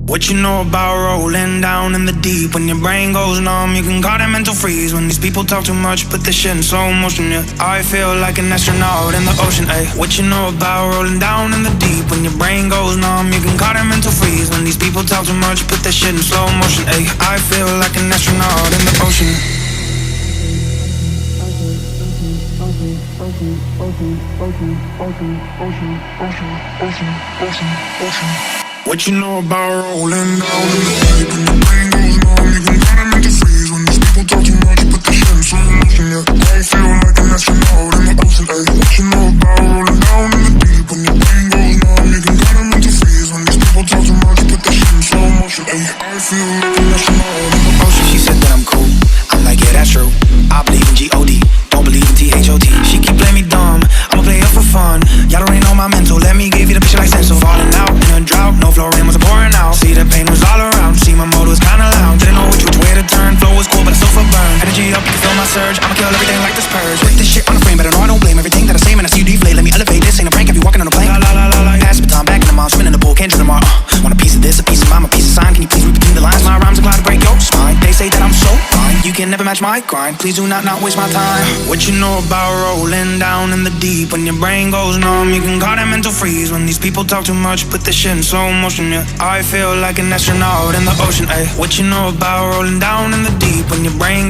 What you know about rolling down in the deep? When your brain goes numb, you can call it mental freeze. When these people talk too much, put this shit in slow motion, yeah. I feel like an astronaut in the ocean, ayy. What you know about rolling down in the deep? When your brain goes numb, you can call it mental freeze. When these people talk too much, put this shit in slow motion, ayy. I feel like an astronaut in the ocean. What you know about rolling down in the deep? When your brain goes numb, you can call it mental freeze. When these people talk too much, put the shit in slow motion, yeah. I feel like an astronaut in the ocean, ayy. What you know about rolling down in the deep? When your brain goes numb, you can call it mental freeze. When these people talk too much, put the shit in slow motion, ayy. I feel like an astronaut in the ocean. She said that I'm cool, I'm like, yeah, that's true. I believe in G-O-D, don't believe in T-H-O-T. She keep playing me dumb, I'ma play her for fun. Y'all don't ain't know my mental, let me give you the picture like Senso. Falling out in a drought, no flow rain was pouring out. See the pain was all around, see my mode was kinda loud. Didn't know which way to turn, flow was cool but the sofa burned. Energy up, you can feel my surge, I'ma kill everything like this purge. Put this shit on the frame, but I know I don't blame everything that I say. Man, I see you deflate, let me elevate this. Ain't a prank if you walking on a plane. La la la la la. Pass the baton back in the mom, swimming in the pool, can't do tomorrow. Want a piece of this, a piece of mine, a piece of sign. Can you please read between the lines? My rhymes are glad to break your spine. They say that I'm so fine, you can never match my grind. Please do not waste my time. What you know about rolling down in the deep? When your brain goes numb, you can call that mental freeze. When these people talk too much, put this shit in slow motion, yeah. I feel like an astronaut in the ocean, ayy. What you know about rolling down in the deep? When your brain goes